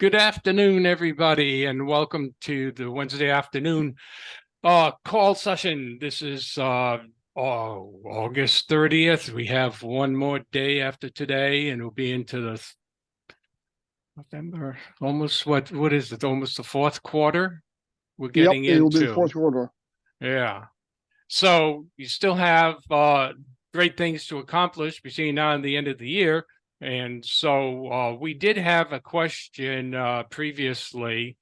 Good afternoon, everybody, and welcome to the Wednesday afternoon call session. This is August 30th. We have one more day after today, and we'll be into the November, almost what is it? Almost the fourth quarter we're Yep, getting it will be the into. fourth quarter. Yeah. So you still have great things to accomplish between now and the end of the year. And so we did have a question previously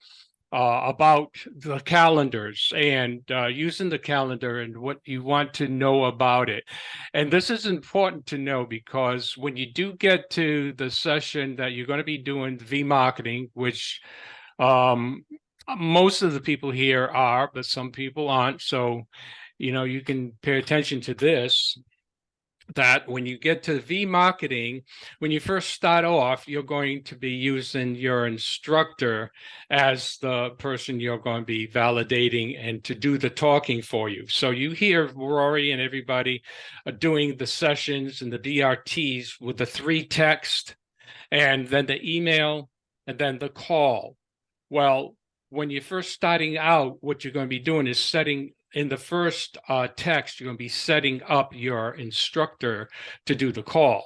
about the calendars and using the calendar and what you want to know about it. And this is important to know because when you do get to the session that you're going to be doing V-marketing, which most of the people here are, but some people aren't. So, you can pay attention to this, that when you get to V-marketing, when you first start off, you're going to be using your instructor as the person you're going to be validating and to do the talking for you. So you hear Rory and everybody doing the sessions and the DRTs with the 3 text and then the email and then the call. Well, when you're first starting out, what you're going to be doing is setting in the first text, you're going to be setting up your instructor to do the call.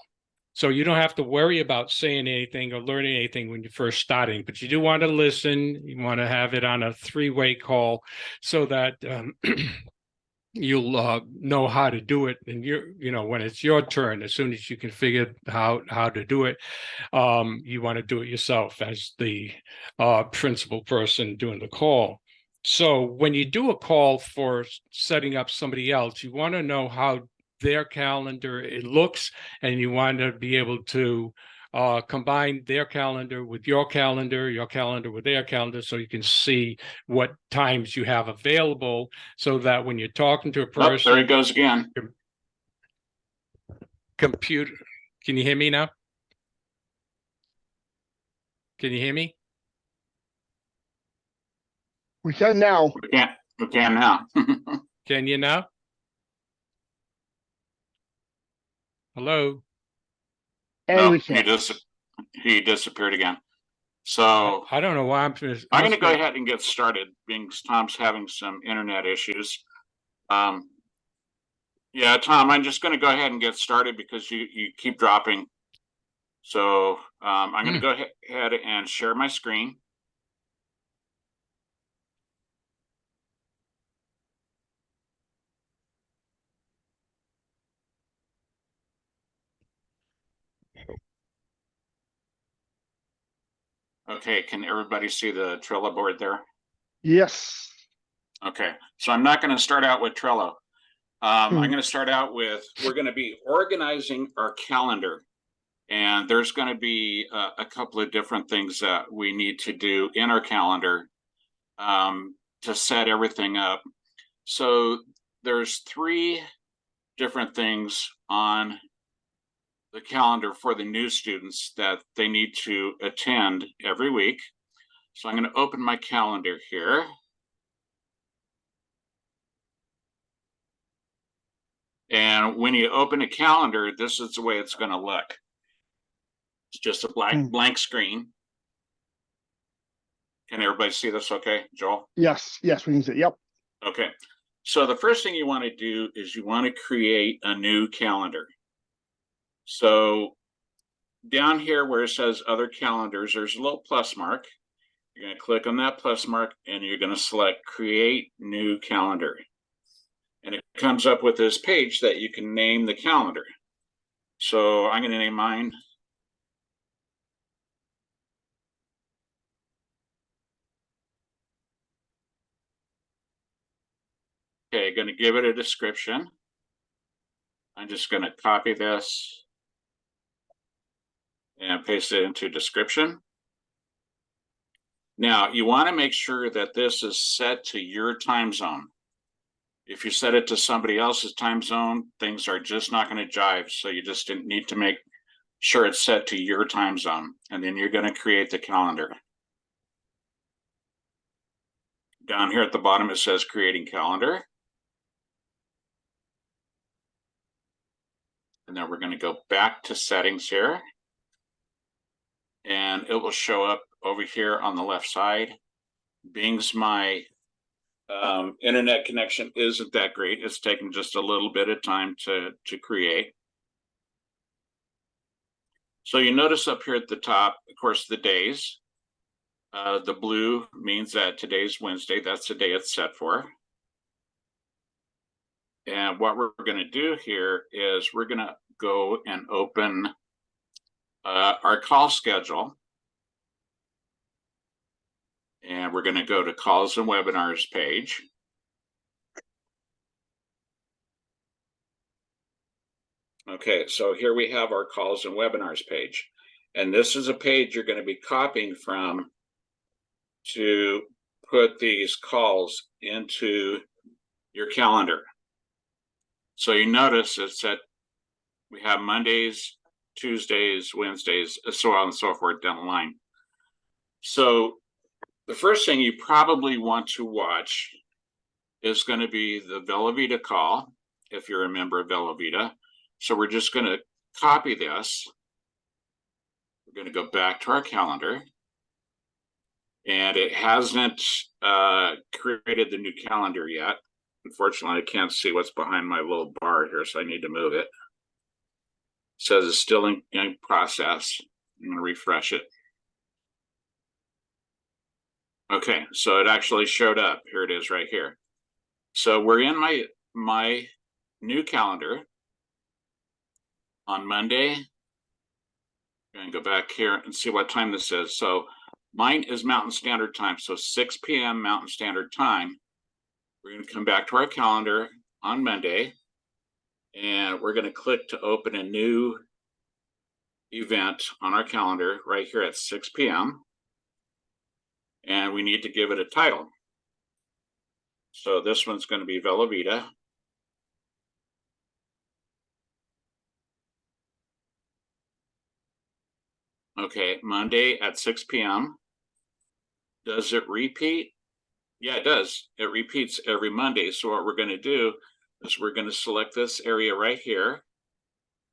So you don't have to worry about saying anything or learning anything when you're first starting, but you do want to listen. You want to have it on a 3-way call so that you'll know how to do it. And when it's your turn, as soon as you can figure out how to do it, you want to do it yourself as the principal person doing the call. So when you do a call for setting up somebody else, you want to know how their calendar it looks, and you want to be able to combine their calendar with your calendar with their calendar, so you can see what times you have available, so that when you're talking to a person. Oh, there he goes again. Computer, can you hear me now? Can you hear me? We can now. We can now. Can you now? Hello? And no, we can. he disappeared again. So I don't know why I'm going to go ahead and get started, being Tom's having some internet issues. Yeah, Tom, I'm just going to go ahead and get started because you keep dropping. So I'm going to go ahead and share my screen. Okay, can everybody see the Trello board there? Yes. Okay, so I'm not going to start out with Trello. I'm going to start out with, we're going to be organizing our calendar. And there's going to be a couple of different things that we need to do in our calendar to set everything up. So there's 3 different things on the calendar for the new students that they need to attend every week. So I'm going to open my calendar here. And when you open a calendar, this is the way it's going to look. It's just a blank screen. Can everybody see this okay, Joel? Yes, we can see it. Yep. Okay. So the first thing you want to do is you want to create a new calendar. So down here where it says other calendars, there's a little plus mark. You're going to click on that plus mark and you're going to select create new calendar. And it comes up with this page that you can name the calendar. So I'm going to name mine Okay, going to give it a description. I'm just going to copy this and paste it into description. Now, you want to make sure that this is set to your time zone. If you set it to somebody else's time zone, things are just not going to jive. So you just need to make sure it's set to your time zone. And then you're going to create the calendar. Down here at the bottom, it says creating calendar. And then we're going to go back to settings here. and it will show up over here on the left side. Bing's my internet connection isn't that great. It's taken just a little bit of time to create. So you notice up here at the top, of course, the days. The blue means that today's Wednesday. That's the day it's set for. And what we're going to do here is we're going to go and open our call schedule. And we're going to go to calls and webinars page. Okay, so here we have our calls and webinars page. And this is a page you're going to be copying from to put these calls into your calendar. So you notice it's that we have Mondays, Tuesdays, Wednesdays, so on and so forth down the line. So the first thing you probably want to watch is going to be the Velavita call, if you're a member of Velavita. So we're just going to copy this. We're going to go back to our calendar. And it hasn't created the new calendar yet. Unfortunately, I can't see what's behind my little bar here, so I need to move it. It says it's still in process. I'm going to refresh it. Okay, so it actually showed up. Here it is right here. So we're in my new calendar on Monday. I'm going to go back here and see what time this is. So mine is Mountain Standard Time, so 6 p.m. Mountain Standard Time. We're going to come back to our calendar on Monday, and we're going to click to open a new event on our calendar right here at 6 p.m. And we need to give it a title. So this one's going to be Velavita. Okay, Monday at 6 p.m. Does it repeat? Yeah, it does. It repeats every Monday. So what we're going to do is we're going to select this area right here,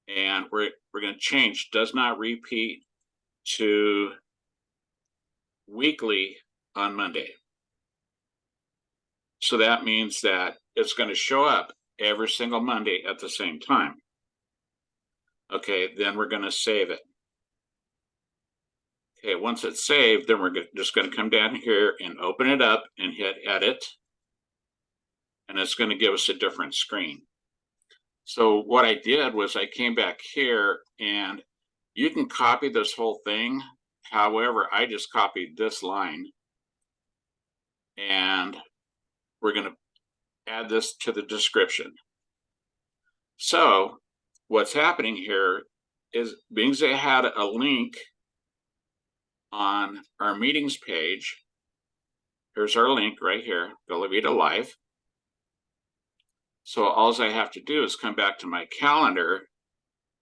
and we're going to change does not repeat to weekly on Monday. So that means that it's going to show up every single Monday at the same time. Okay, then we're going to save it. Okay, once it's saved, then we're just going to come down here and open it up and hit edit. And it's going to give us a different screen. So what I did was I came back here, and you can copy this whole thing. However, I just copied this line. And we're going to add this to the description. So what's happening here is Bing's had a link on our meetings page. Here's our link right here, Velavita Live. So all I have to do is come back to my calendar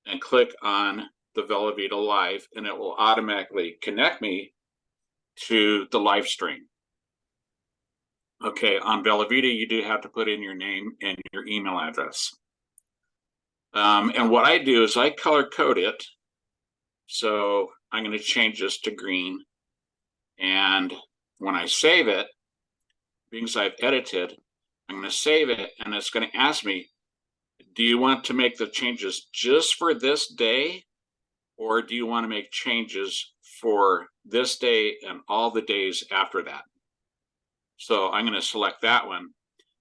and click on the Velavita Live, and it will automatically connect me to the live stream. Okay, on Velavita, you do have to put in your name and your email address. And what I do is I color code it. So I'm going to change this to green. And when I save it, because I've edited, I'm going to save it, and it's going to ask me, do you want to make the changes just for this day, or do you want to make changes for this day and all the days after that? So I'm going to select that one.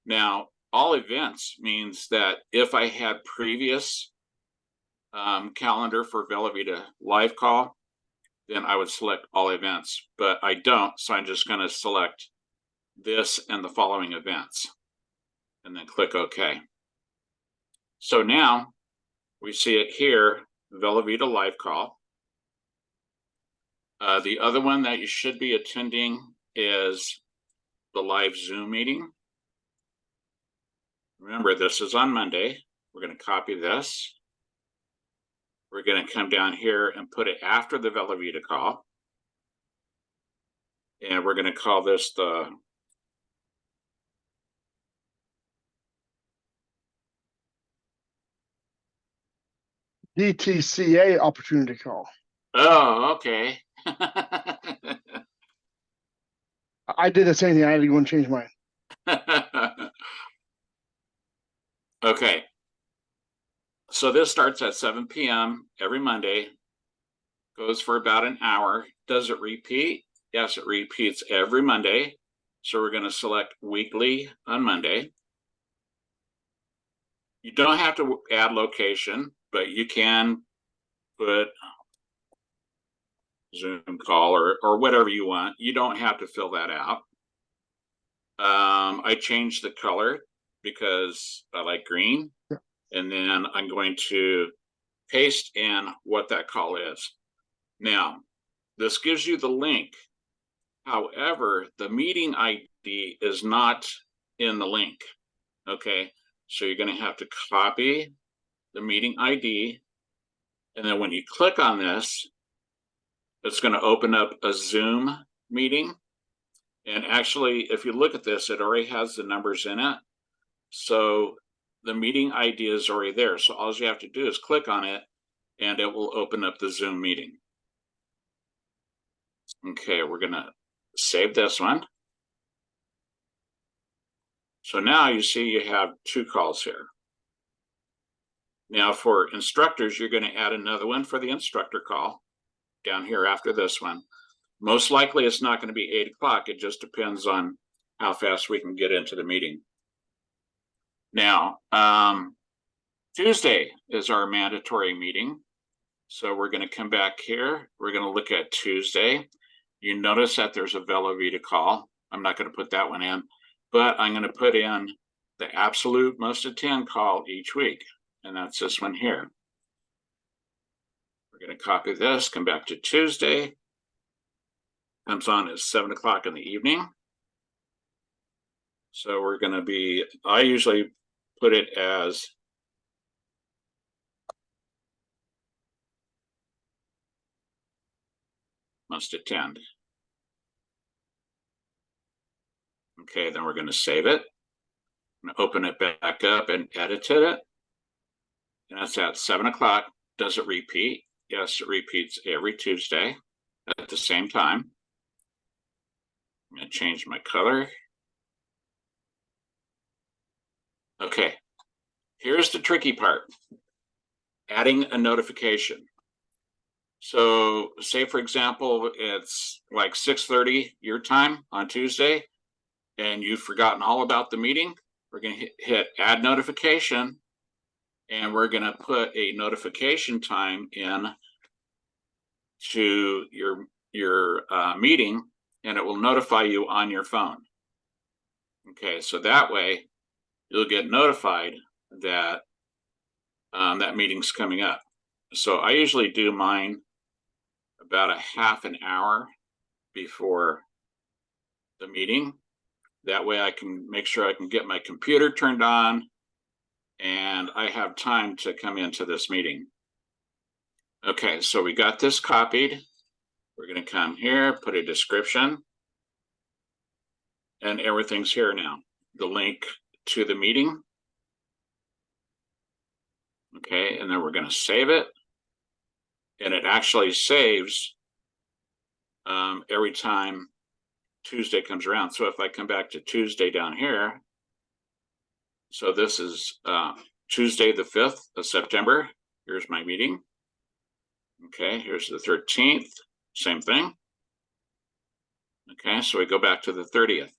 Now, all events means that if I had previous calendar for Velavita Live Call, then I would select all events, but I don't. So I'm just going to select this and the following events, and then click OK. So now we see it here, Velavita Live Call. The other one that you should be attending is the live Zoom meeting. Remember, this is on Monday. We're going to copy this. We're going to come down here and put it after the Velavita call. And we're going to call this the DTCA opportunity call. Oh, okay. I did the same thing. I had to go and change mine. Okay. So this starts at 7 p.m. every Monday, goes for about an hour. Does it repeat? Yes, it repeats every Monday. So we're going to select weekly on Monday. You don't have to add location, but you can put Zoom call or whatever you want. You don't have to fill that out. I changed the color because I like green. Yeah. And then I'm going to paste in what that call is. Now, this gives you the link. However, the meeting ID is not in the link. Okay, so you're going to have to copy the meeting ID. And then when you click on this, it's going to open up a Zoom meeting. And actually, if you look at this, it already has the numbers in it. So the meeting ID is already there. So all you have to do is click on it and it will open up the Zoom meeting. Okay, we're going to save this one. So now you see you have two calls here. Now for instructors, you're going to add another one for the instructor call down here after this one. Most likely it's not going to be 8 o'clock. It just depends on how fast we can get into the meeting. Now, Tuesday is our mandatory meeting. So we're going to come back here. We're going to look at Tuesday. You notice that there's a Vela Vita call. I'm not going to put that one in, but I'm going to put in the absolute must attend call each week. And that's this one here. We're going to copy this, come back to Tuesday. Comes on at 7 o'clock in the evening. So we're going to be, I usually put it as must attend. Okay, then we're going to save it. I'm going to open it back up and edit it. And that's at 7 o'clock. Does it repeat? Yes, it repeats every Tuesday at the same time. I'm going to change my color. Okay, here's the tricky part. Adding a notification. So say, for example, it's like 6:30 your time on Tuesday, and you've forgotten all about the meeting. We're going to hit add notification, and we're going to put a notification time in to your meeting, and it will notify you on your phone. Okay, so that way you'll get notified that that meeting's coming up. So I usually do mine about a half an hour before the meeting. That way I can make sure I can get my computer turned on and I have time to come into this meeting. Okay, so we got this copied. We're going to come here, put a description, and everything's here now. The link to the meeting. Okay, and then we're going to save it. And it actually saves every time Tuesday comes around. So if I come back to Tuesday down here, so this is Tuesday the 5th of September. Here's my meeting. Okay, here's the 13th, same thing. Okay, so we go back to the 30th.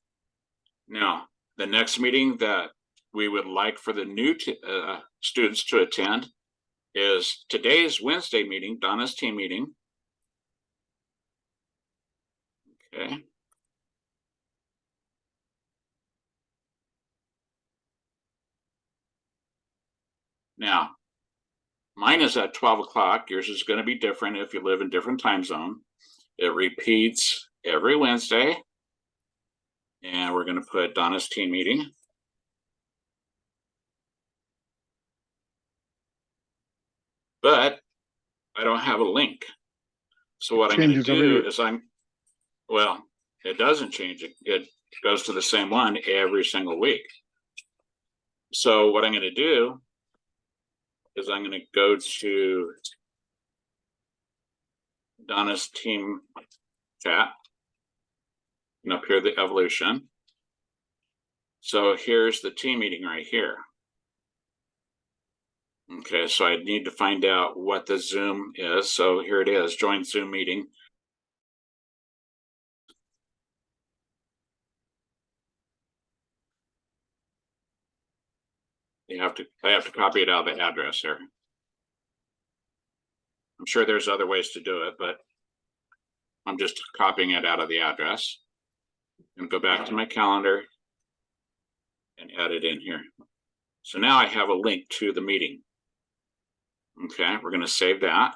Now, the next meeting that we would like for the new students to attend is today's Wednesday meeting, Donna's team meeting. Okay. Now, mine is at 12 o'clock. Yours is going to be different if you live in different time zone. It repeats every Wednesday. And we're going to put Donna's team meeting. But I don't have a link. So what I'm going to do is well, it doesn't change. It goes to the same one every single week. So what I'm going to do is I'm going to go to Donna's team chat. And up here, the evolution. So here's the team meeting right here. Okay, so I need to find out what the Zoom is. So here it is, join Zoom meeting. I have to copy it out of the address here. I'm sure there's other ways to do it, but I'm just copying it out of the address. And go back to my calendar and add it in here. So now I have a link to the meeting. Okay, we're going to save that.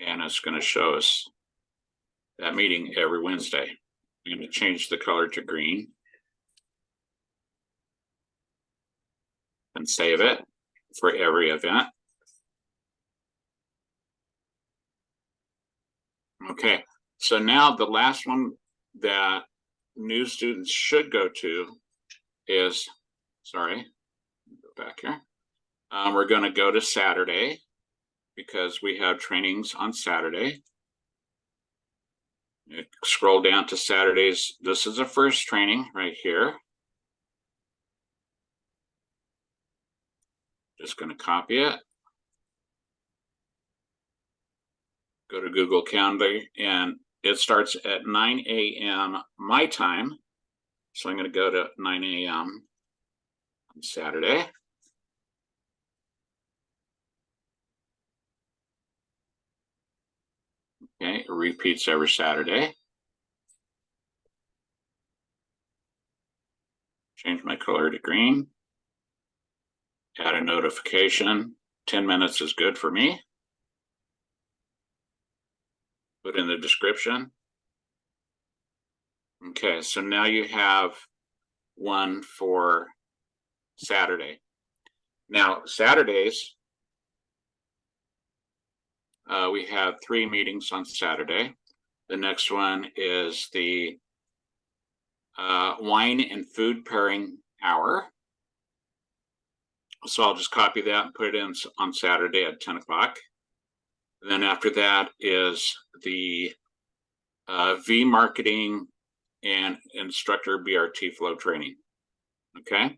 And it's going to show us that meeting every Wednesday. I'm going to change the color to green. And save it for every event. Okay, so now the last one that new students should go to is, sorry, go back here. We're going to go to Saturday because we have trainings on Saturday. Scroll down to Saturdays. This is the first training right here. Just going to copy it. Go to Google Calendar, and it starts at 9 a.m. my time. So I'm going to go to 9 a.m. on Saturday. Okay, it repeats every Saturday. Change my color to green. Add a notification. 10 minutes is good for me. Put in the description. Okay, so now you have one for Saturday. Now, Saturdays, we have 3 meetings on Saturday. The next one is the wine and food pairing hour. So I'll just copy that and put it in on Saturday at 10 o'clock. Then after that is the V marketing and instructor BRT flow training. Okay,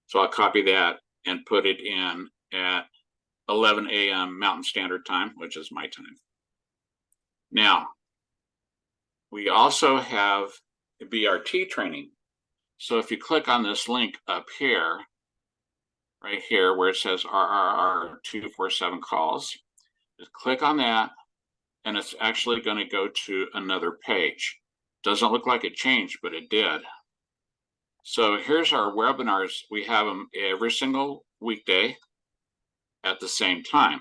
so I'll copy that and put it in at 11 a.m. Mountain Standard Time, which is my time. Now, we also have BRT training. So if you click on this link up here, right here where it says RRR 247 calls, just click on that, and it's actually going to go to another page. Doesn't look like it changed, but it did. So here's our webinars. We have them every single weekday at the same time.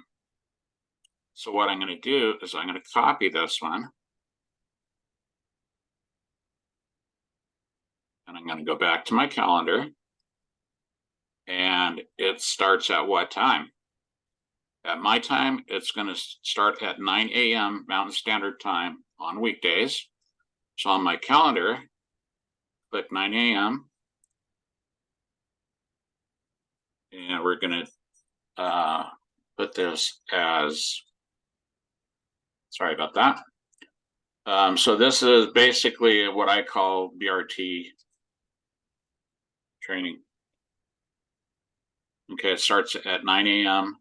So what I'm going to do is I'm going to copy this one. And I'm going to go back to my calendar. And it starts at what time? At my time, it's going to start at 9 a.m. Mountain Standard Time on weekdays. So on my calendar, click 9 a.m. And we're going to put this as, sorry about that. So this is basically what I call BRT training. Okay, it starts at 9 a.m.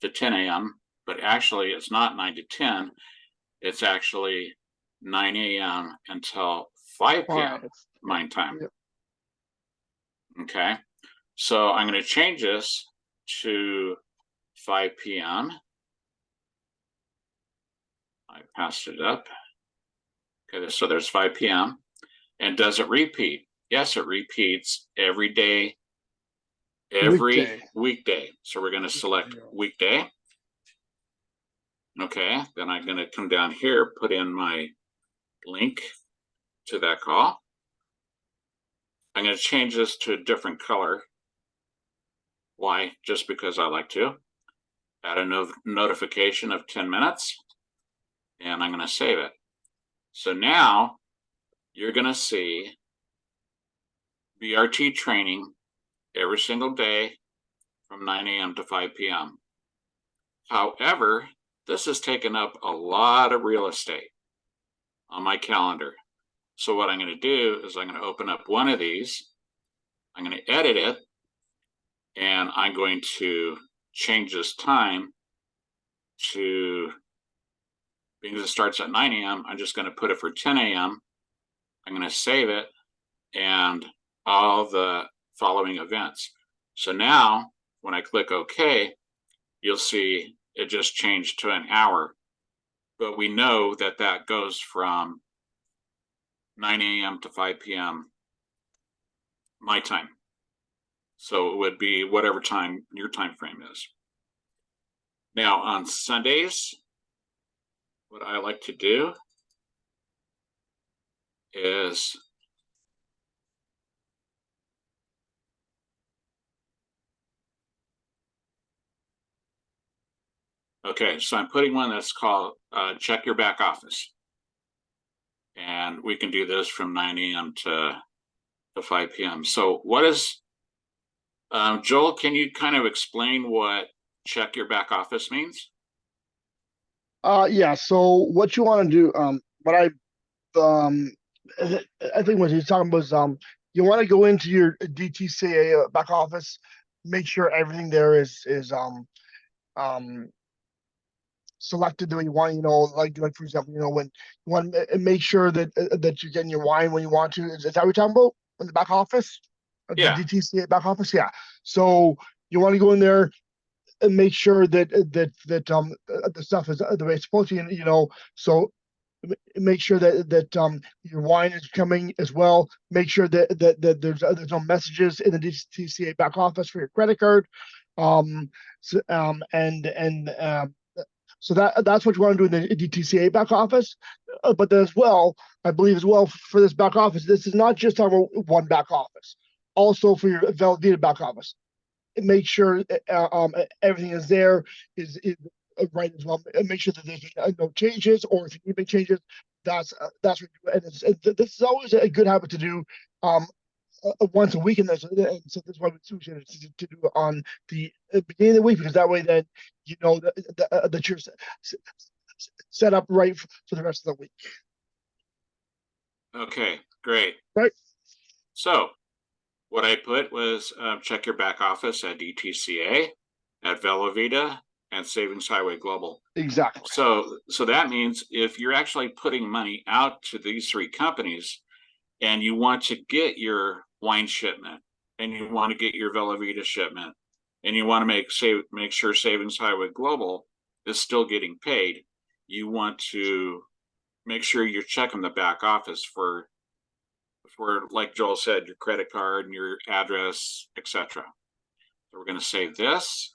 to 10 a.m., but actually it's not 9 to 10. It's actually 9 a.m. until 5 p.m. my time. Yep. Okay, so I'm going to change this to 5 p.m. I passed it up. Okay, so there's 5 p.m. And does it repeat? Yes, it repeats every day, every weekday. So we're going to select weekday. Okay, then I'm going to come down here, put in my link to that call. I'm going to change this to a different color. Why? Just because I like to. Add a notification of 10 minutes. And I'm going to save it. So now you're going to see BRT training every single day from 9 a.m. to 5 p.m. However, this has taken up a lot of real estate on my calendar. So what I'm going to do is I'm going to open up one of these. I'm going to edit it, and I'm going to change this time to, because it starts at 9 a.m., I'm just going to put it for 10 a.m. I'm going to save it and all the following events. So now when I click OK, you'll see it just changed to an hour. But we know that that goes from 9 a.m. to 5 p.m. my time. So it would be whatever time your time frame is. Now on Sundays, what I like to do is okay, so I'm putting one that's called check your back office. And we can do this from 9 a.m. to 5 p.m. So what is, Joel, can you kind of explain what check your back office means? Yeah. So what you want to do, what I think what he's talking about is, you want to go into your DTCA back office, make sure everything there is selected the way you want. Like for example, when you want to make sure that that you're getting your wine when you want to. Is that what you're talking about in the back office? Yeah. The DTCA back office, yeah. So you want to go in there and make sure that the stuff is the way it's supposed to be, so make sure that your wine is coming as well. Make sure that there's no messages in the DTCA back office for your credit card. So, so that's what you want to do in the DTCA back office. But then as well, I believe as well for this back office, this is not just our one back office. Also for your Velveeta back office, make sure everything is there, is right as well. And make sure that there's no changes, or if you need to make changes, that's what you do. And this is always a good habit to do once a week, and so this is why we choose to do it on the beginning of the week, because that way then you know that you're set up right for the rest of the week. Okay, great. Right. So what I put was check your back office at DTCA, at Velveeta, and Savings Highway Global. Exactly. So that means if you're actually putting money out to these three companies and you want to get your wine shipment and you want to get your Velveeta shipment and you want to make sure Savings Highway Global is still getting paid, you want to make sure you're checking the back office for, like Joel said, your credit card and your address, etc. So we're going to save this.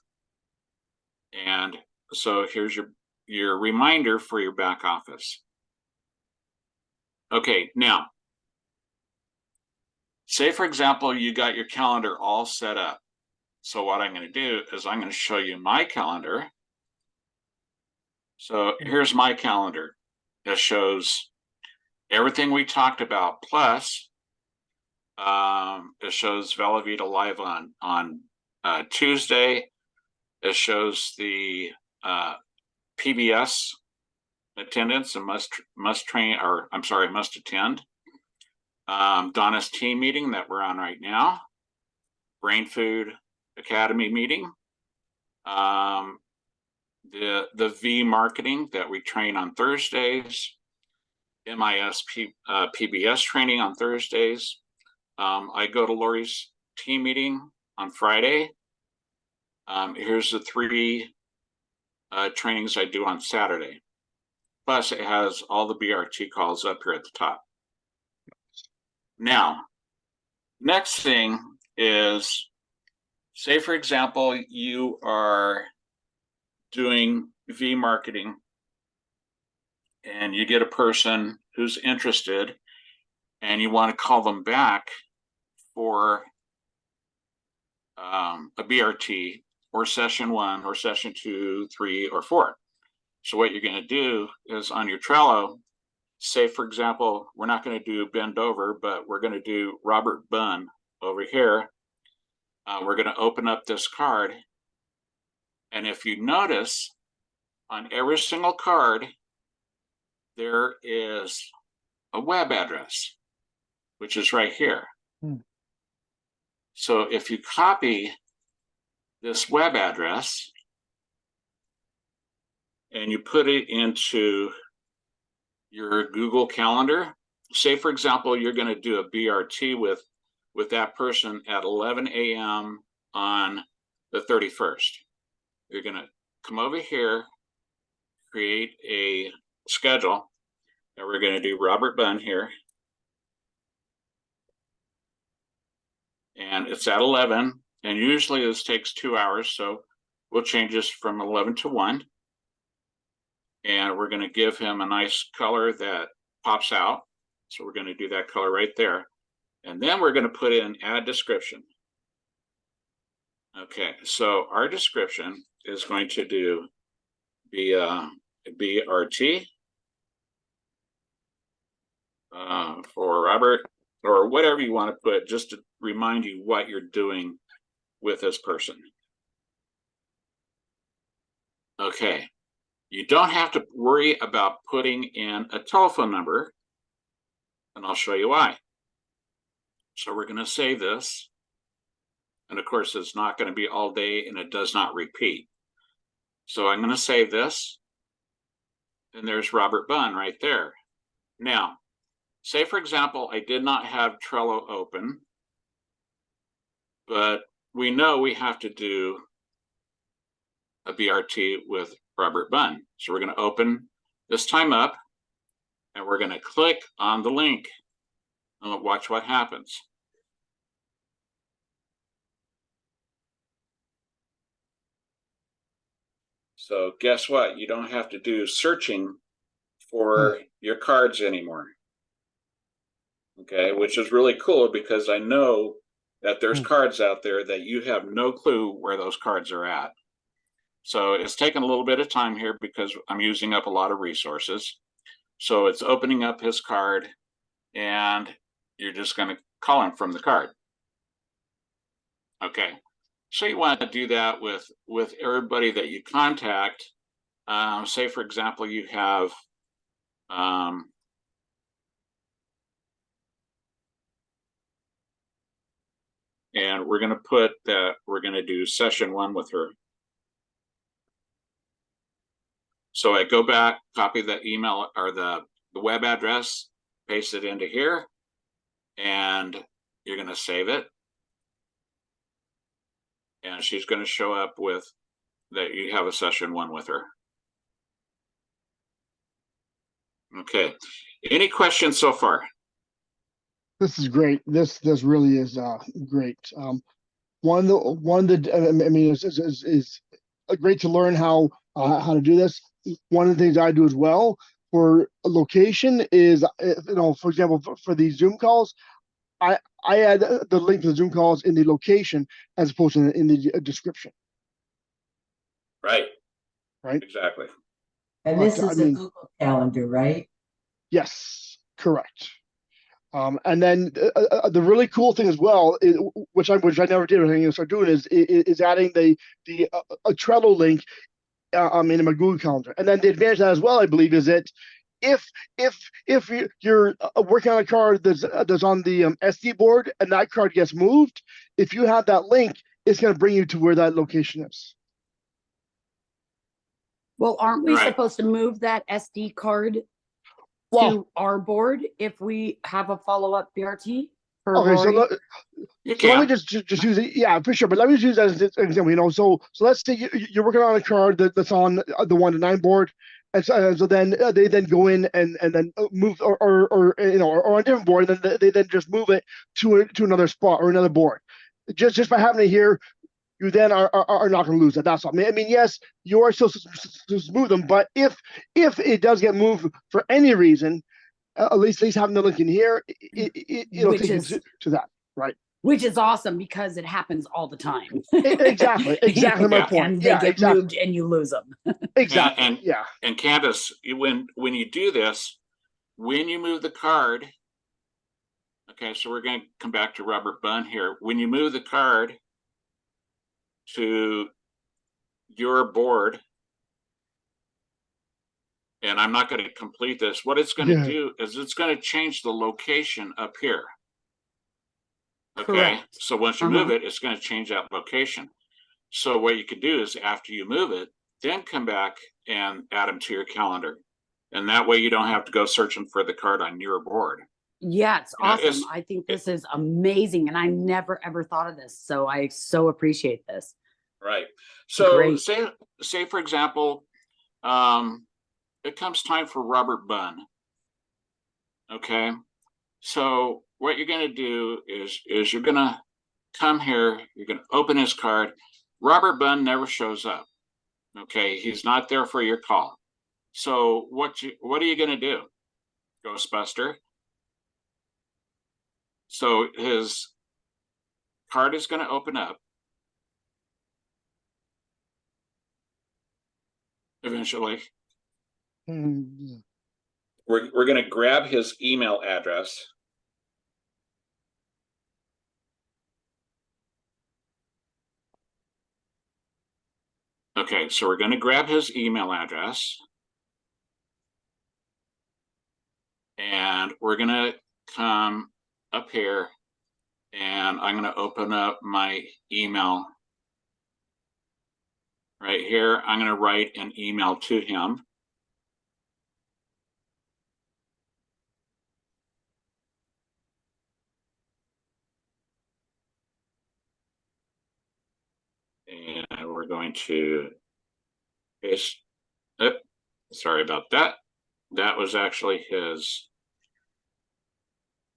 And so here's your reminder for your back office. Okay, now, say for example, you got your calendar all set up. So what I'm going to do is I'm going to show you my calendar. So here's my calendar. It shows everything we talked about, plus it shows Velveeta live on Tuesday. It shows the PBS attendance and must attend. Donna's team meeting that we're on right now. Brain Food Academy meeting. The V marketing that we train on Thursdays. MIS PBS training on Thursdays. I go to Lori's team meeting on Friday. Here's the 3 trainings I do on Saturday. Plus it has all the BRT calls up here at the top. Now, next thing is, say for example, you are doing V marketing and you get a person who's interested and you want to call them back for a BRT or session 1 or session 2, 3, or 4. So what you're going to do is on your Trello, say for example, we're not going to do bend over, but we're going to do Robert Bunn over here. We're going to open up this card. And if you notice on every single card, there is a web address, which is right here. So if you copy this web address and you put it into your Google Calendar, say, for example, you're going to do a BRT with that person at 11 a.m. on the 31st. You're going to come over here, create a schedule, and we're going to do Robert Bunn here. And it's at 11, and usually this takes 2 hours, so we'll change this from 11 to 1. And we're going to give him a nice color that pops out. So we're going to do that color right there. And then we're going to put in add description. Okay, so our description is going to be BRT for Robert, or whatever you want to put, just to remind you what you're doing with this person. Okay, you don't have to worry about putting in a telephone number, and I'll show you why. So we're going to save this. And of course, it's not going to be all day, and it does not repeat. So I'm going to save this. And there's Robert Bunn right there. Now, say, for example, I did not have Trello open, but we know we have to do a BRT with Robert Bunn. So we're going to open this time up, and we're going to click on the link, and watch what happens. So guess what? You don't have to do searching for your cards anymore. Okay, which is really cool, because I know that there's cards out there that you have no clue where those cards are at. So it's taken a little bit of time here because I'm using up a lot of resources. So it's opening up his card, and you're just going to call him from the card. Okay, so you want to do that with everybody that you contact. Say, for example, you have and we're going to put that we're going to do session 1 with her. So I go back, copy the email or the web address, paste it into here, and you're going to save it. And she's going to show up with that you have a session 1 with her. Okay. Any questions so far? This is great. This really is great. One that I mean is great to learn how to do this. One of the things I do as well for a location is, for example, for these Zoom calls, I add the link to the Zoom calls in the location as opposed to in the description. Right. Right. Exactly. And this is a Google Calendar, right? Yes, correct. And then the really cool thing as well, which I never did when I started doing, is adding a Trello link in my Google Calendar. And then the advantage of that as well, I believe, is that if you're working on a card that's on the SD board and that card gets moved, if you have that link, it's going to bring you to where that location is. Well, aren't we Right. supposed to move that SD card Well, to our board if we have a follow-up BRT for okay, so Rory? let me just use it. Yeah, for sure. But let me just use that as an example. So let's say you're working on a card that's on the 1 to 9 board, and so then they then go in and then move or on a different board, and then they then just move it to another spot or another board. Just by having it here, you then are not going to lose it. That's all. I mean, yes, you are still to smooth them, but if it does get moved for any reason, at least having the link in here, it'll take you to that, right? Which is awesome because it happens all the time. Exactly my point. And they get moved and you lose them. Exactly. And And Candace, when you do this, when you move the card, okay, so we're going to come back to Robert Bunn here. When you move the card to your board, and I'm not going to complete this. What it's going to Yeah. do is it's going to change the location up here. Okay, Correct. so once you move it, it's going to change that location. So what you could do is after you move it, then come back and add them to your calendar. And that way you don't have to go searching for the card on your board. Yeah, it's You know, awesome. I think this is amazing, and I never ever thought of this. So I so appreciate this. Right. So Great. say for example, it comes time for Robert Bunn. Okay. So what you're going to do is you're going to come here, you're going to open his card. Robert Bunn never shows up. Okay, he's not there for your call. So what are you going to do, Ghostbuster? So his card is going to open up eventually. Mm, We're going to grab his email address. Okay, so we're going to grab his email address. And we're going to come up here and I'm going to open up my email. Right here, I'm going to write an email to him. And we're going to paste. Sorry about that. That was actually his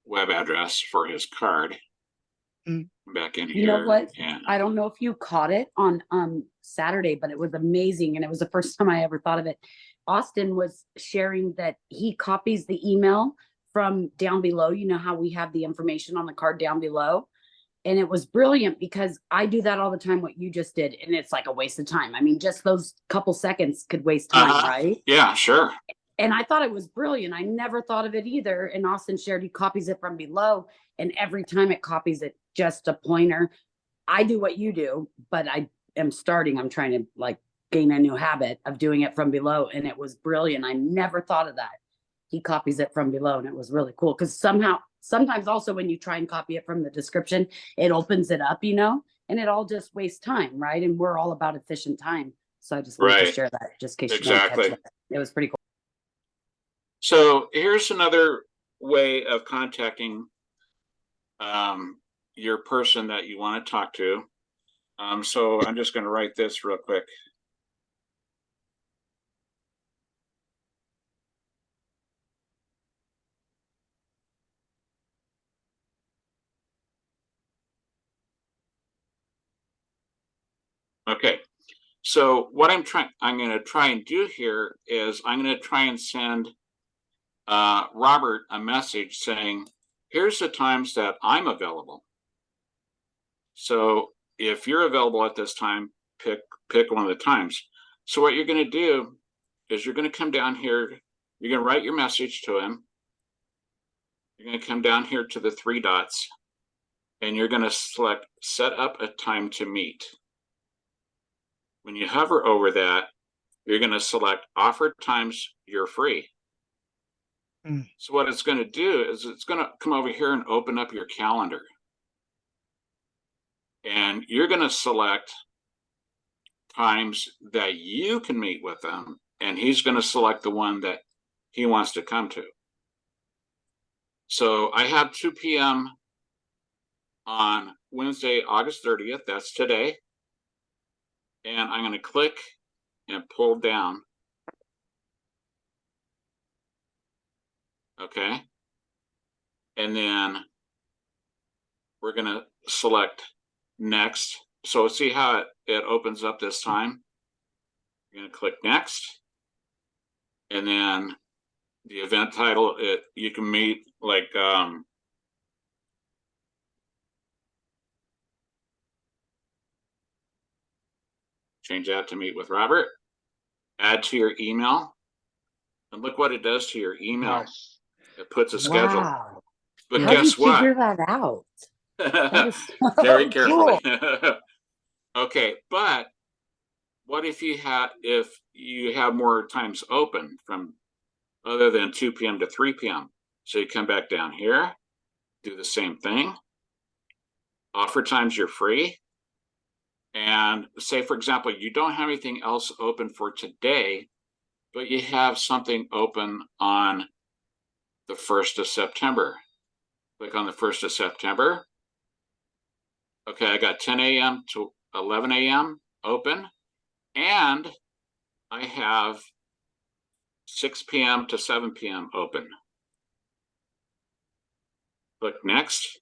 web address for his card. Mm. Back in You here. know what? And I don't know if you caught it on Saturday, but it was amazing, and it was the first time I ever thought of it. Austin was sharing that he copies the email from down below. You know how we have the information on the card down below? And it was brilliant because I do that all the time, what you just did, and it's like a waste of time. I mean, just those couple seconds could waste time, right? Yeah, sure. And I thought it was brilliant. I never thought of it either. And Austin shared he copies it from below, and every time it copies it, just a pointer. I do what you do, but I'm trying to like gain a new habit of doing it from below. And it was brilliant. I never thought of that. He copies it from below, and it was really cool. Because sometimes also when you try and copy it from the description, it opens it up, and it all just wastes time, right? And we're all about efficient time. So I just wanted to share that just in case you didn't catch that. It was pretty cool. So here's another way of contacting your person that you want to talk to. So I'm just going to write this real quick. Okay, so what I'm going to try and do here is I'm going to try and send Robert a message saying, here's the times that I'm available. So if you're available at this time, pick one of the times. So what you're going to do is you're going to come down here. You're going to write your message to him. You're going to come down here to the three dots, and you're going to select set up a time to meet. When you hover over that, you're going to select offer times you're free. So what it's going to do is it's going to come over here and open up your calendar. And you're going to select times that you can meet with them. And he's going to select the one that he wants to come to. So I have 2 p.m. on Wednesday, August 30th. That's today. And I'm going to click and pull down. Okay. And then we're going to select next. So see how it opens up this time? You're going to click next. And then the event title, you can meet like change that to meet with Robert. Add to your email. And look what it does to your email. Nice. It puts a schedule. Wow. But How guess did you what? figure that out? That is so Very carefully. cool. Okay, but what if you have more times open from other than 2 p.m. to 3 p.m.? So you come back down here, do the same thing. Offer times you're free. And say, for example, you don't have anything else open for today, but you have something open on the 1st of September. Click on the 1st of September. Okay, I got 10 a.m. to 11 a.m. open, and I have 6 p.m. to 7 p.m. open. Click next.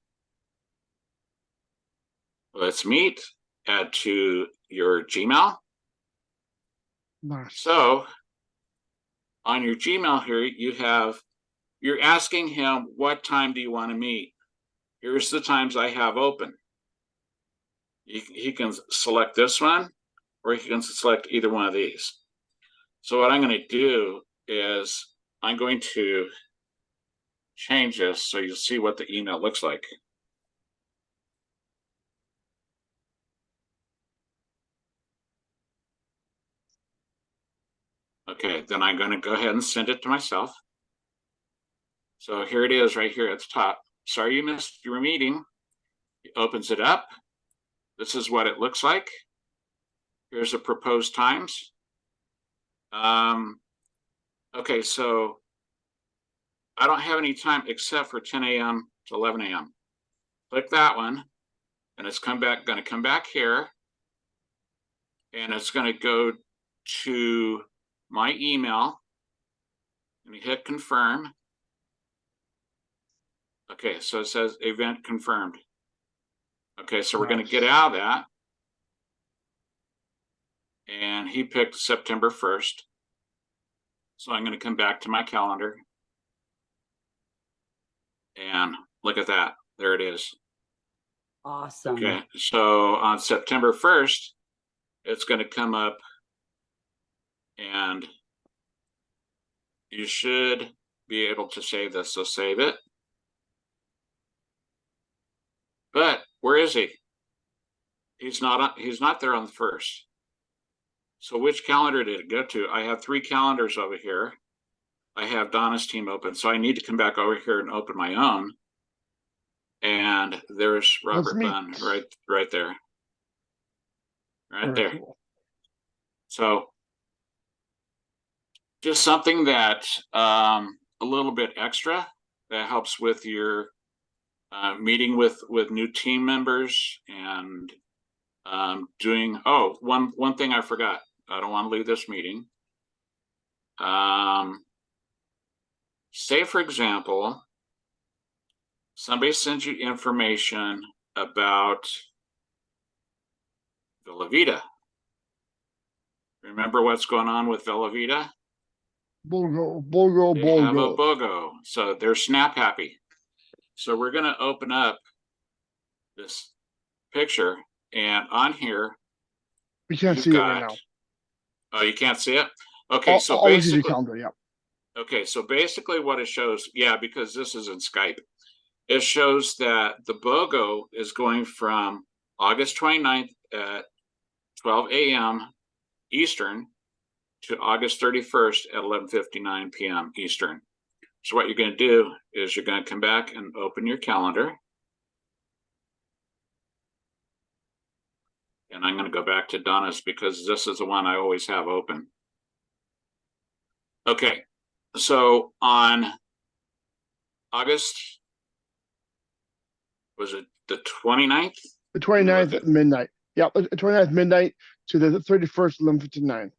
Let's meet. Add to your Gmail. Nice. So on your Gmail here, you're asking him, what time do you want to meet? Here's the times I have open. He can select this one, or he can select either one of these. So what I'm going to do is I'm going to change this so you'll see what the email looks like. Okay, then I'm going to go ahead and send it to myself. So here it is right here at the top. Sorry you missed your meeting. He opens it up. This is what it looks like. Here's the proposed times. Okay, so I don't have any time except for 10 a.m. to 11 a.m. Click that one, and it's going to come back here, and it's going to go to my email. Let me hit confirm. Okay, so it says event confirmed. Okay, so we're going to get out of that. And he picked September 1st. So I'm going to come back to my calendar. And look at that. There it is. Awesome. Okay, so on September 1st, it's going to come up, and you should be able to save this. So save it. But where is he? He's not there on the 1st. So which calendar did it go to? I have 3 calendars over here. I have Donna's team open, so I need to come back over here and open my own. And there's Robert Bunn right there. Right there. Cool. So just something that a little bit extra that helps with your meeting with new team members and doing. Oh, one thing I forgot. I don't want to leave this meeting. Say, for example, somebody sends you information about Villa Vita. Remember what's going on with Villa Vita? BOGO. They have a BOGO. So they're snap happy. So we're going to open up this picture, and on here, we can't see it right now. Oh, you can't see it? Okay, so always use basically, the calendar, yeah. Okay, so basically what it shows, yeah, because this is in Skype, it shows that the BOGO is going from August 29th at 12 a.m. Eastern to August 31st at 11:59 p.m. Eastern. So what you're going to do is you're going to come back and open your calendar. And I'm going to go back to Donna's because this is the one I always have open. Okay, so on August, was it the 29th? The 29th at midnight. Yep, the 29th midnight to the 31st, 11:59.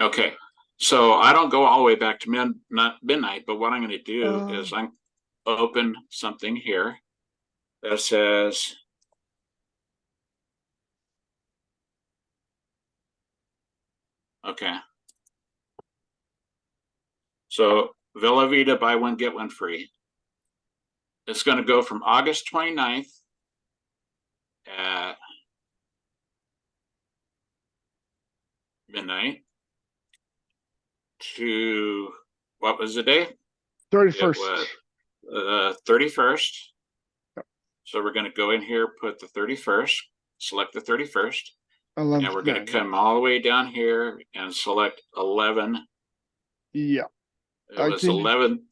Okay, so I don't go all the way back to midnight, but what I'm going to do is I'm open something here that says okay. So Villa Vita, buy one, get one free. It's going to go from August 29th at midnight to, what was the day? 31st. It was 31st. Yep. So we're going to go in here, put the 31st, select the 31st. And we're going to 11:59, come all the way down here and select 11. Yeah, It I was think 11.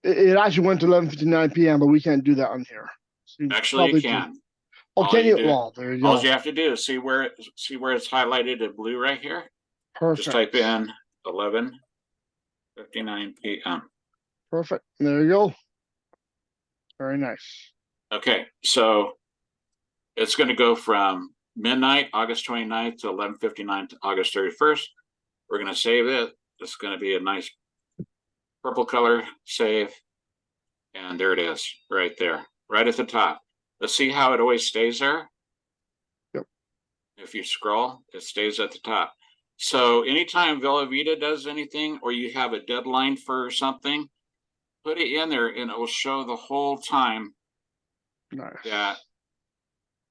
it actually went to 11:59 p.m., but we can't do that on here. So Actually, you probably do. can. Oh, All can you you? do- Well, there you All go. you have to do is see where it's highlighted in blue right here. Perfect. Just type in 11:59 p.m. Perfect. There you go. Very nice. Okay, so it's going to go from midnight, August 29th to 11:59 to August 31st. We're going to save it. It's going to be a nice purple color save. And there it is, right there, right at the top. Let's see how it always stays there. Yep. If you scroll, it stays at the top. So anytime Villa Vita does anything, or you have a deadline for something, put it in there and it will show the whole time Nice. that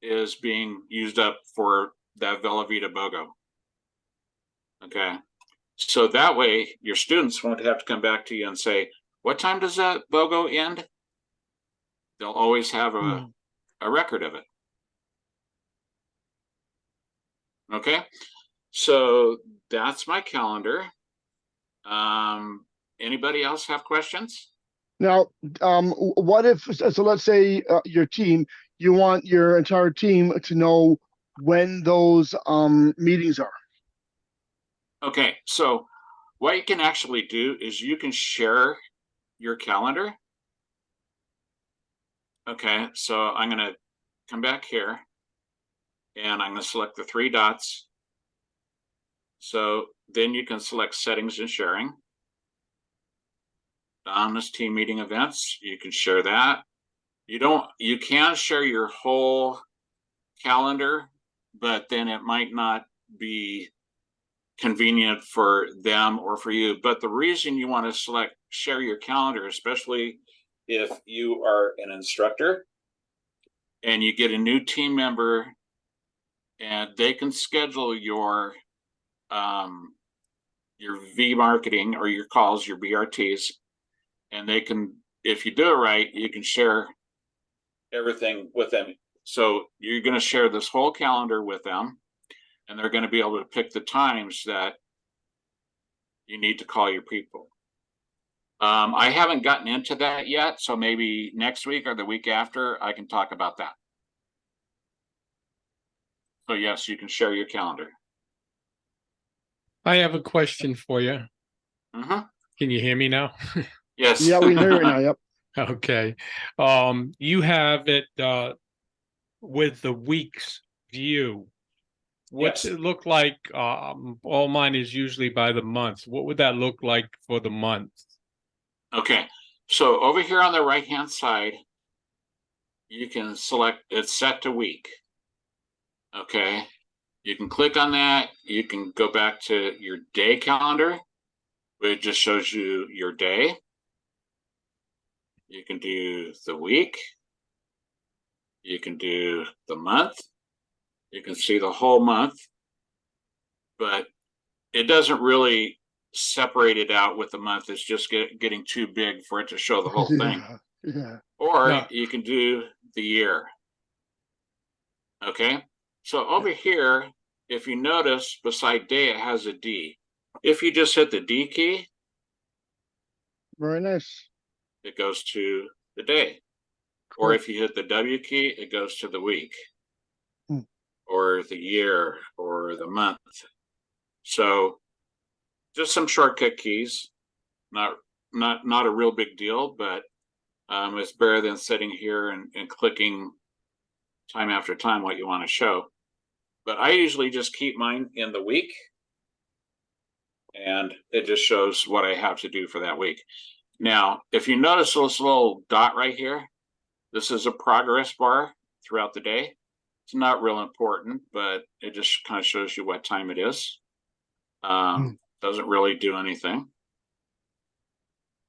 is being used up for that Villa Vita BOGO. Okay. So that way your students won't have to come back to you and say, what time does that BOGO end? They'll always have a record of it. Okay. So that's my calendar. Anybody else have questions? Now, what if, so let's say your team, you want your entire team to know when those meetings are. Okay, so what you can actually do is you can share your calendar. Okay, so I'm going to come back here and I'm going to select the 3 dots. So then you can select settings and sharing. Omnis team meeting events, you can share that. You can share your whole calendar, but then it might not be convenient for them or for you. But the reason you want to share your calendar, especially if you are an instructor and you get a new team member and they can schedule your V marketing or your calls, your BRTs, and they can, if you do it right, you can share everything with them. So you're going to share this whole calendar with them, and they're going to be able to pick the times that you need to call your people. I haven't gotten into that yet, so maybe next week or the week after I can talk about that. So yes, you can share your calendar. I have a question for you. Mm-hmm. Can you hear me now? Yes. Yeah, we can hear you now. Yep. Okay. You have it with the week's view. What's Yes. it look like? All mine is usually by the month. What would that look like for the month? Okay. So over here on the right-hand side, you can select it's set to week. Okay. You can click on that. You can go back to your day calendar, which just shows you your day. You can do the week. You can do the month. You can see the whole month, but it doesn't really separate it out with the month. It's just getting too big for it to show the whole thing. Yeah. Or No. you can do the year. Okay. So over here, if you notice beside day, it has a D. If you just hit the D key, Very nice. it goes to the day. Cool. Or if you hit the W key, it goes to the week. Or the year or the month. So just some shortcut keys, not a real big deal, but it's better than sitting here and clicking time after time what you want to show. But I usually just keep mine in the week, and it just shows what I have to do for that week. Now, if you notice this little dot right here, this is a progress bar throughout the day. It's not real important, but it just kind of shows you what time it is. Doesn't really do anything.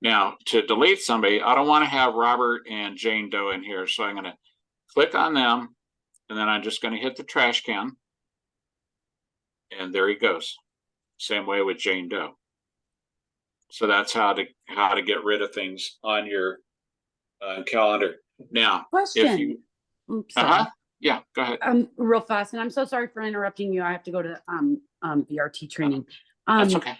Now, to delete somebody, I don't want to have Robert and Jane Doe in here. So I'm going to click on them, and then I'm just going to hit the trash can. And there he goes. Same way with Jane Doe. So that's how to get rid of things on your calendar. Now, Question. if you Oops, sorry. Yeah, go ahead. Real fast, and I'm so sorry for interrupting you. I have to go to BRT training. That's okay.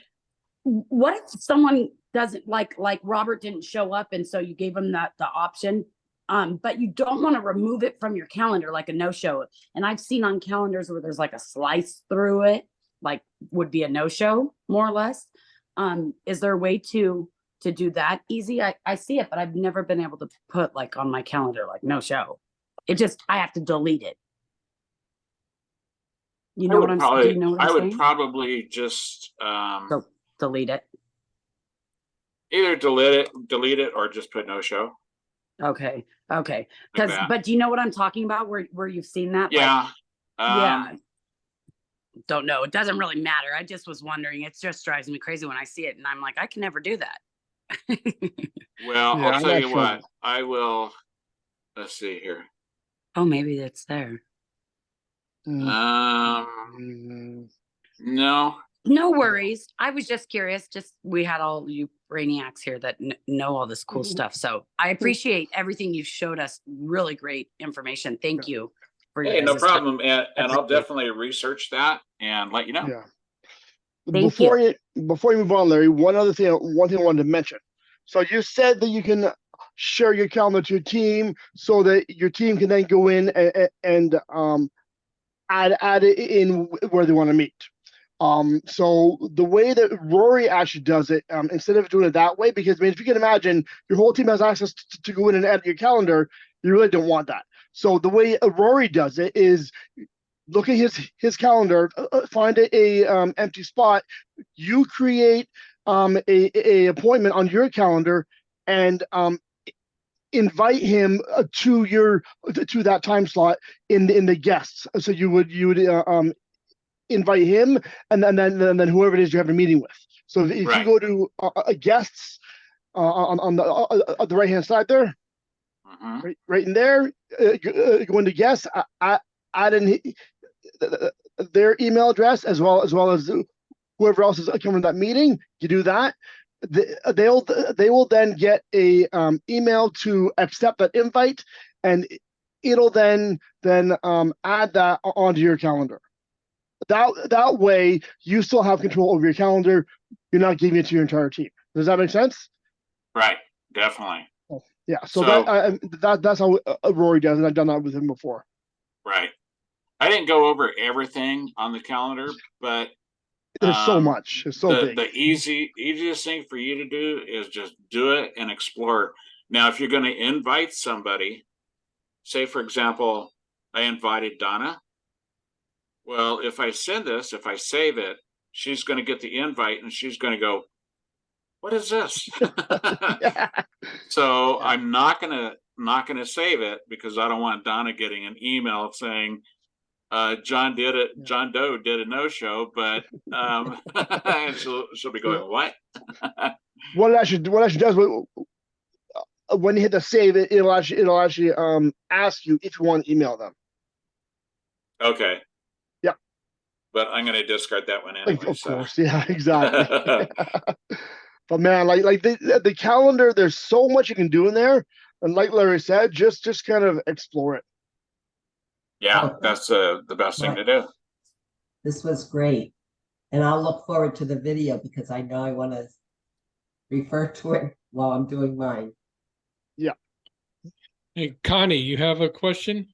What if someone doesn't like Robert didn't show up, and so you gave him the option, but you don't want to remove it from your calendar like a no-show? And I've seen on calendars where there's like a slice through it, like would be a no-show more or less. Is there a way to do that easy? I see it, but I've never been able to put like on my calendar like no-show. It just, I have to delete it. You know what I'm saying? Do you know what I'm I would saying? probably just So delete it. either delete it, or just put no show. Okay. Like Because, that. but do you know what I'm talking about? Where you've seen that? Yeah. Yeah. Don't know. It doesn't really matter. I just was wondering. It just drives me crazy when I see it, and I'm like, I can never do that. Well, Yeah, I'll I'm tell not you sure. what. I will. Let's see here. Oh, maybe it's there. Mm. No. No worries. I was just curious. Just we had all you brainiacs here that know all this cool stuff. So I appreciate everything you showed us. Really great information. Thank you for your Hey, no guys' time. problem. And I'll Appreciate it. definitely research that and let you know. Yeah. Thank Before you move on, Larry, one thing I wanted to mention. So you said that you can share your calendar to your team so that your team can then go in and add it in where they want to meet. So the way that Rory actually does it, instead of doing it that way, because I mean, if you can imagine, your whole team has access to go in and edit your calendar, you really don't want that. So the way Rory does it is look at his calendar, find a empty spot, you create a appointment on your calendar, and invite him to that time slot in the guests. So you would invite him, and then whoever it is you have a meeting with. So if Right. you go to guests on the right hand side there, right in there, go into guests, add in their email address as well as whoever else is coming to that meeting. You do that, they will then get a email to accept that invite, and it'll then add that onto your calendar. That way you still have control over your calendar. You're not giving it to your entire team. Does that make sense? Right. Definitely. Yeah. So that's how Rory does, and I've done that with him before. Right. I didn't go over everything on the calendar, but There's so much. It's so big. The easiest thing for you to do is just do it and explore. Now, if you're going to invite somebody, say for example, I invited Donna. Well, if I save it, she's going to get the invite and she's going to go, what is this? Yeah. So I'm not going to save it because I don't want Donna getting an email saying, John Doe did a no-show, but and she'll be going, what? What it actually does, when you hit the save it, it'll actually ask you if you want to email them. Okay. Yeah. But I'm going to discard that one anyway. Of course, yeah, exactly. But man, like the calendar, there's so much you can do in there, and like Larry said, just kind of explore it. Yeah, that's the best thing to do. This was great. And I'll look forward to the video because I know I want to refer to it while I'm doing mine. Yeah. Hey, Connie, you have a question?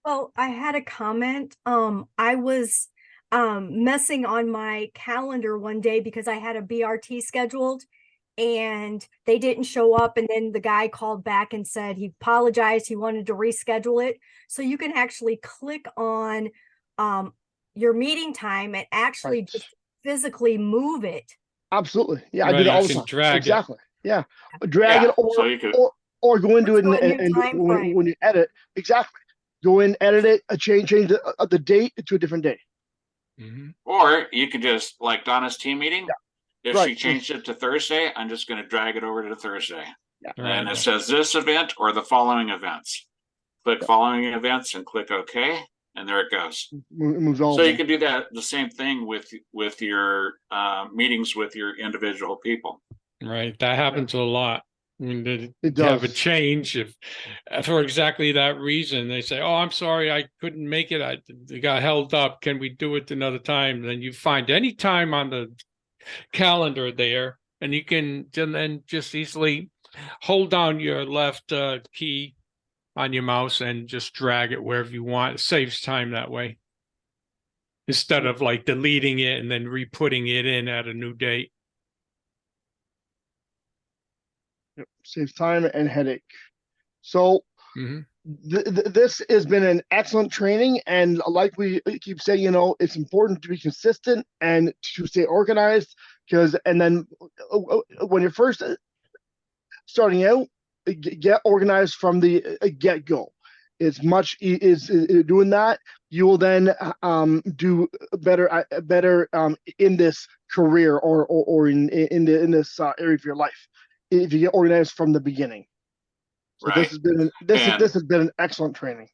Well, I had a comment. I was messing on my calendar one day because I had a BRT scheduled and they didn't show up, and then the guy called back and said he apologized, he wanted to reschedule it. So you can actually click on your meeting time and actually just physically move it. Absolutely. Yeah, Right, I do that all you the can time. drag it. Exactly. Yeah. Drag it, so you could, or go into it Let's do a new and time frame. when you edit, exactly. Go in, edit it, change the date to a different day. or you could just, like Donna's team meeting, if Right. she changed it to Thursday, I'm just going to drag it over to Thursday. Yeah. And it says this event or the following events. Click following events and click OK, and there it goes. It moves all. So you can do that the same thing with your meetings with your individual people. Right. That happens a lot. I mean, It to have a does. change if for exactly that reason. They say, "Oh, I'm sorry, I couldn't make it. I got held up. Can we do it another time?" Then you find any time on the calendar there, and you can then just easily hold down your left key on your mouse and just drag it wherever you want. It saves time that way instead of like deleting it and then re-putting it in at a new date. Yep. Saves time and headache. So Mhm. this has been an excellent training, and like we keep saying, you know, it's important to be consistent and to stay organized, because and then when you're first starting out, get organized from the get-go. It's much is doing that. You will then do better in this career or in this area of your life if you get organized from the beginning. So Right. this has been this has been an excellent training.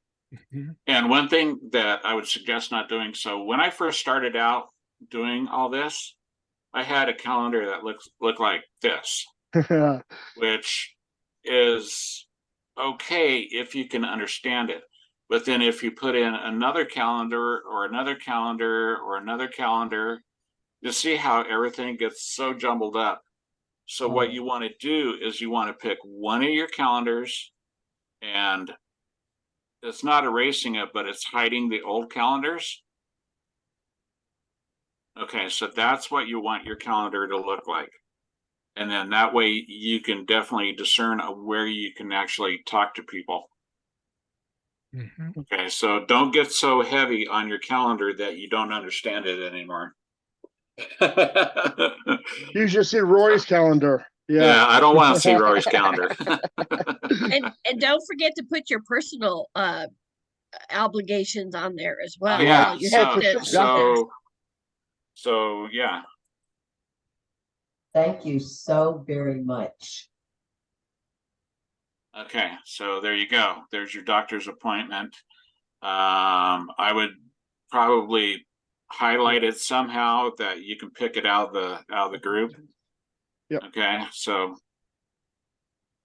And one thing that I would suggest not doing, so when I first started out doing all this, I had a calendar that looked like this, which is okay if you can understand it. But then if you put in another calendar or another calendar or another calendar, you see how everything gets so jumbled up. So what you want to do is you want to pick one of your calendars, and it's not erasing it, but it's hiding the old calendars. Okay, so that's what you want your calendar to look like. And then that way you can definitely discern where you can actually talk to people. Mhm. Okay, so don't get so heavy on your calendar that you don't understand it anymore. You should see Rory's calendar. Yeah, Yeah. I don't want to see Rory's calendar. And don't forget to put your personal obligations on there as well. Yeah, You Oh, have for to, sure. so yeah. Thank you so very much. Okay, so there you go. There's your doctor's appointment. I would probably highlight it somehow that you can pick it out of the group. Yep. Okay, so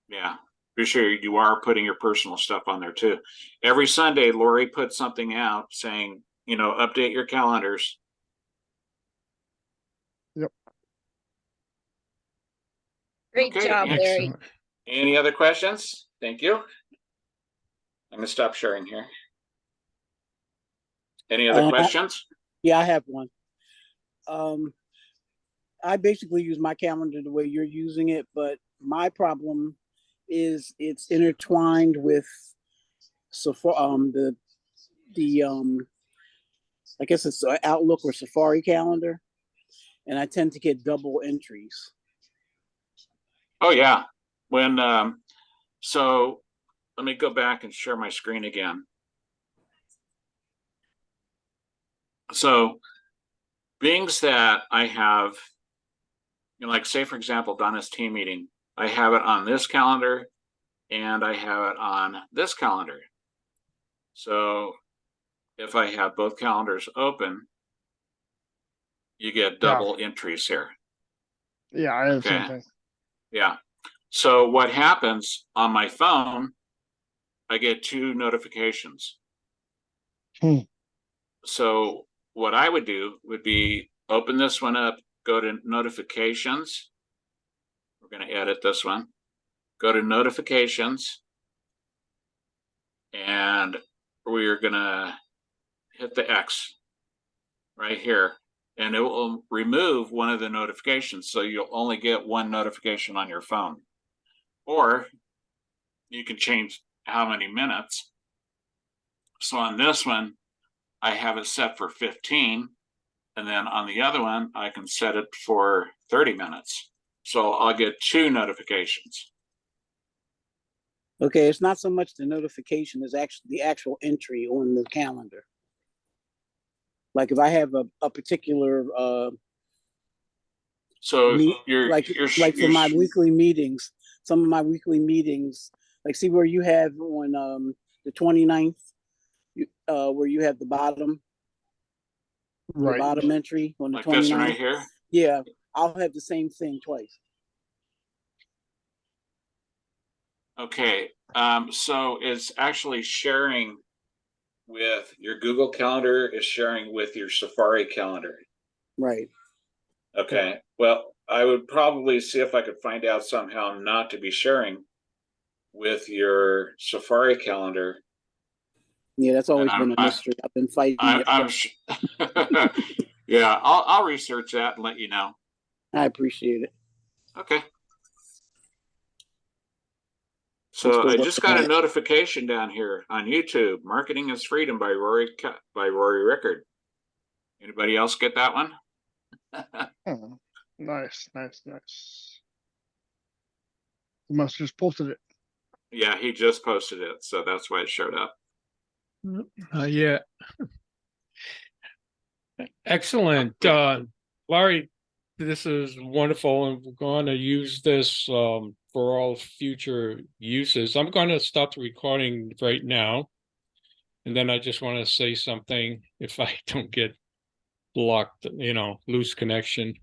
yeah, be sure you are putting your personal stuff on there too. Every Sunday, Lori puts something out saying, you know, update your calendars. great Okay, job, Larry. Excellent. Any other questions? Thank you. I'm gonna stop sharing here. Any other questions? Yeah, I have one. I basically use my calendar the way you're using it, but my problem is it's intertwined with Safari, the I guess it's Outlook or Safari calendar, and I tend to get double entries. Oh yeah. When so let me go back and share my screen again. So beings that I have, you know, like say for example, Donna's team meeting, I have it on this calendar and I have it on this calendar. So if I have both calendars open, you get double entries here. Yeah, I have the same Okay. thing. Yeah. So what happens on my phone, I get 2 notifications. So what I would do would be open this one up, go to notifications. We're going to edit this one. Go to notifications. And we're going to hit the X right here. And it will remove one of the notifications. So you'll only get one notification on your phone. Or you can change how many minutes. So on this one, I have it set for 15. And then on the other one, I can set it for 30 minutes. So I'll get 2 notifications. Okay, it's not so much the notification, it's actually the actual entry on the calendar. Like if I have a particular So like for my weekly meetings, some of my weekly meetings, like see where you have on the 29th, where you have the bottom entry on the like 29th. this one right here? Yeah, I'll have the same thing twice. Okay, so it's actually sharing with your Google Calendar is sharing with your Safari calendar. Right. Okay, well, I would probably see if I could find out somehow not to be sharing with your Safari calendar. Yeah, that's always And been a mystery. I've been fighting it. I'm yeah, I'll research that and let you know. I appreciate it. Okay. I'm So still I just working got on a it. notification down here on YouTube. Marketing is Freedom by Rory Rickard. Anybody else get that one? Oh, nice, nice, nice. You must have just posted it. Yeah, he just posted it, so that's why it showed up. Yeah. Excellent. Okay. Larry, this is wonderful, and we're going to use this for all future uses. I'm going to stop the recording right now, and then I just want to say something if I don't get blocked, lose connection.